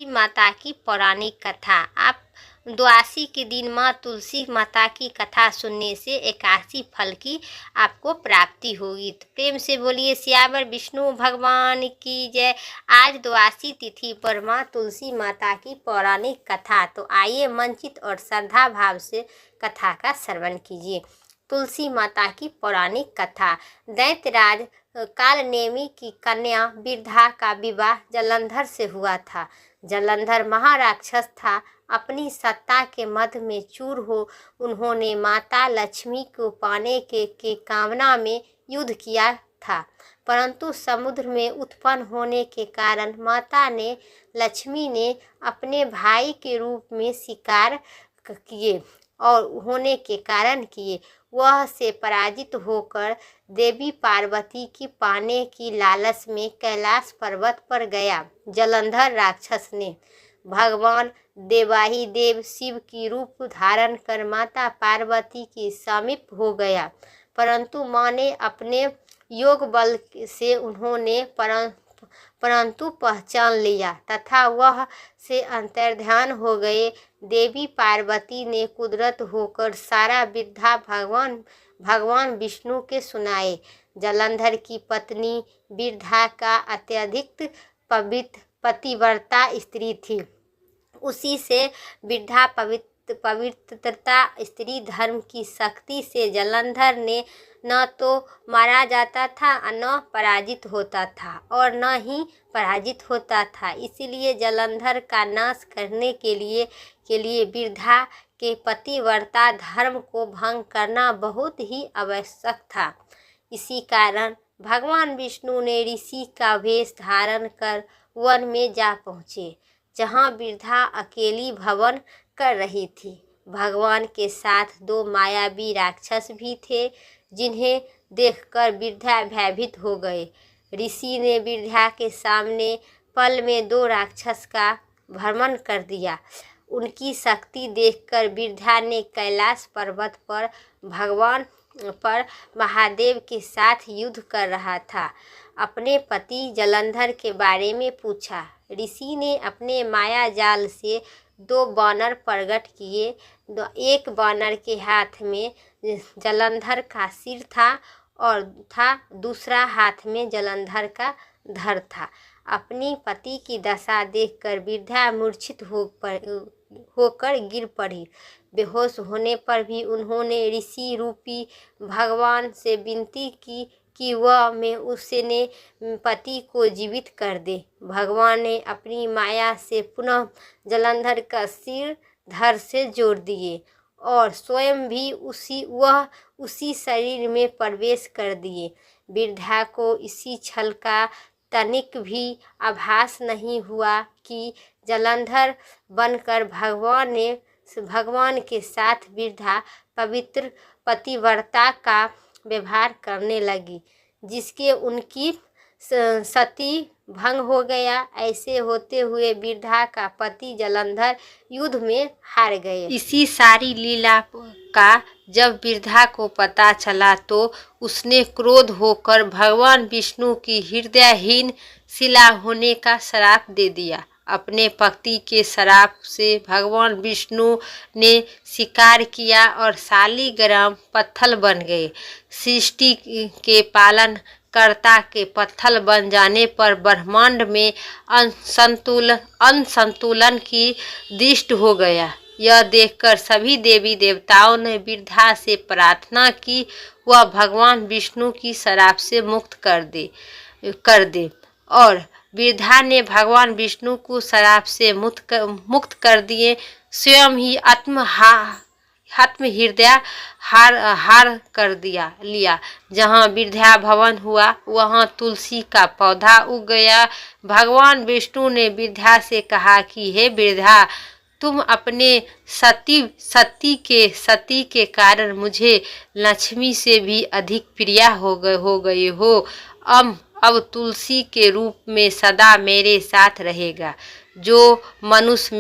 माता की पौराणिक कथा। आप द्वादशी के दिन माँ तुलसी माता की कथा सुनने से 81 फल की आपको प्राप्ति होगी। तो प्रेम से बोलिए सियावर विष्णु भगवान की जय। आज द्वादशी तिथि पर माँ तुलसी माता की पौराणिक कथा। तो आइए मंचित और श्रद्धा भाव से कथा का श्रवण कीजिए। तुलसी माता की पौराणिक कथा। दैत्यराज कालनेमी की कन्या बिरधा का विवाह जलंधर से हुआ था। जलंधर महाराक्षस था। अपनी सत्ता के मद में चूर हो उन्होंने माता लक्ष्मी को पाने के कामना में युद्ध किया था, परंतु समुद्र में उत्पन्न होने के कारण माता ने लक्ष्मी ने अपने भाई के रूप में शिकार किए और होने के कारण किए वह से पराजित होकर देवी पार्वती की पाने की लालच में कैलाश पर्वत पर गया। जलंधर राक्षस ने भगवान देवाही देव शिव की रूप धारण कर माता पार्वती के समीप हो गया, परंतु माँ ने अपने योग बल से उन्होंने परंतु पहचान लिया तथा वह से अंतर्ध्यान हो गए। देवी पार्वती ने कुदरत होकर सारा विद्या भगवान विष्णु के सुनाए। जलंधर की पत्नी बिरधा का अत्यधिक पतिव्रता स्त्री थी। उसी से बिरधा पवित्रता स्त्री धर्म की शक्ति से जलंधर ने न तो मारा जाता था न पराजित होता था और न ही पराजित होता था। इसीलिए जलंधर का नाश करने के लिए बिरधा के पतिव्रता धर्म को भंग करना बहुत ही आवश्यक था। इसी कारण भगवान विष्णु ने ऋषि का वेश धारण कर वन में जा पहुँचे, जहाँ बिरधा अकेली भवन कर रही थी। भगवान के साथ 2 मायावी राक्षस भी थे, जिन्हें देखकर बिरधा भयभीत हो गए। ऋषि ने बिरधा के सामने पल में 2 राक्षस का भ्रमण कर दिया। उनकी शक्ति देखकर बिरधा ने कैलाश पर्वत पर भगवान पर महादेव के साथ युद्ध कर रहा था अपने पति जलंधर के बारे में पूछा। ऋषि ने अपने माया जाल से 2 बानर प्रकट किए। एक बानर के हाथ में जलंधर का सिर था और दूसरा हाथ में जलंधर का धड़ था। अपनी पति की दशा देखकर बिरधा मूर्छित होकर गिर पड़ी। बेहोश होने पर भी उन्होंने ऋषि रूपी भगवान से विनती की कि वह में उसने पति को जीवित कर दे। भगवान ने अपनी माया से पुनः जलंधर का सिर धड़ से जोड़ दिए और स्वयं भी उसी शरीर में प्रवेश कर दिए। बिरधा को इसी छल का तनिक भी आभास नहीं हुआ कि जलंधर बनकर भगवान के साथ बिरधा पवित्र पतिव्रता का व्यवहार करने लगी, जिसके उनकी सती भंग हो गया। ऐसे होते हुए बिरधा का पति जलंधर युद्ध में हार गए। इसी सारी लीला का जब बिरधा को पता चला तो उसने क्रोध होकर भगवान विष्णु की हृदयहीन शिला होने का श्राप दे दिया। अपने पति के श्राप से भगवान विष्णु ने शिकार किया और शालिग्राम पत्थर बन गए। सृष्टि के पालन कर्ता के पत्थर बन जाने पर ब्रह्मांड में असंतुलन की दृष्टि हो गया। यह देखकर सभी देवी देवताओं ने बिरधा से प्रार्थना की वह भगवान विष्णु की श्राप से मुक्त कर दे और बिरधा ने भगवान विष्णु को श्राप से मुक्त कर दिए। स्वयं ही आत्म हृदय हार कर लिया। जहाँ बिरधा भवन हुआ वहाँ तुलसी का पौधा उग गया। भगवान विष्णु ने बिरधा से कहा कि हे बिरधा, तुम अपने सती के कारण मुझे लक्ष्मी से भी अधिक प्रिय हो गए हो। अब तुलसी के रूप में सदा मेरे साथ रहेगा। जो मनुष्य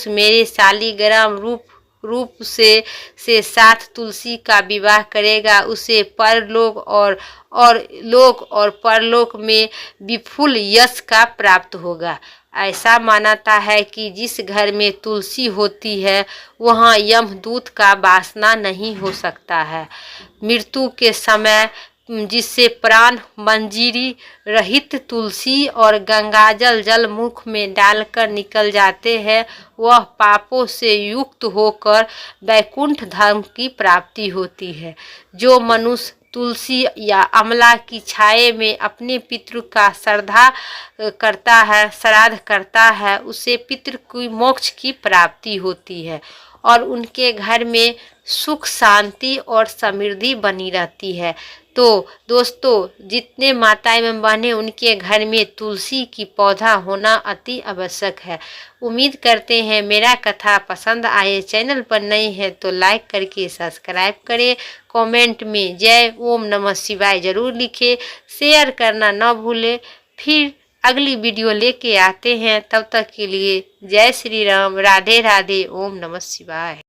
मेरे शालिग्राम रूप से साथ तुलसी का विवाह करेगा उसे परलोक और लोक और परलोक में विपुल यश का प्राप्त होगा। ऐसा मानता है कि जिस घर में तुलसी होती है वहाँ यमदूत का वासना नहीं हो सकता है। मृत्यु के समय जिससे प्राण मंजीरी रहित तुलसी और गंगाजल जल मुख में डालकर निकल जाते हैं, वह पापों से युक्त होकर वैकुंठ धाम की प्राप्ति होती है। जो मनुष्य तुलसी या अमला की छाये में अपने पितृ का श्राद्ध करता है उसे पितृ की मोक्ष की प्राप्ति होती है और उनके घर में सुख शांति और समृद्धि बनी रहती है। तो दोस्तों, जितने माताएं एवं बहनें उनके घर में तुलसी की पौधा होना अति आवश्यक है। उम्मीद करते हैं मेरा कथा पसंद आए। चैनल पर नए हैं तो लाइक करके सब्सक्राइब करें। कमेंट में जय ओम नमः शिवाय जरूर लिखें। शेयर करना न भूलें। फिर अगली वीडियो लेके आते हैं, तब तक के लिए जय श्री राम, राधे राधे, ओम नमः शिवाय।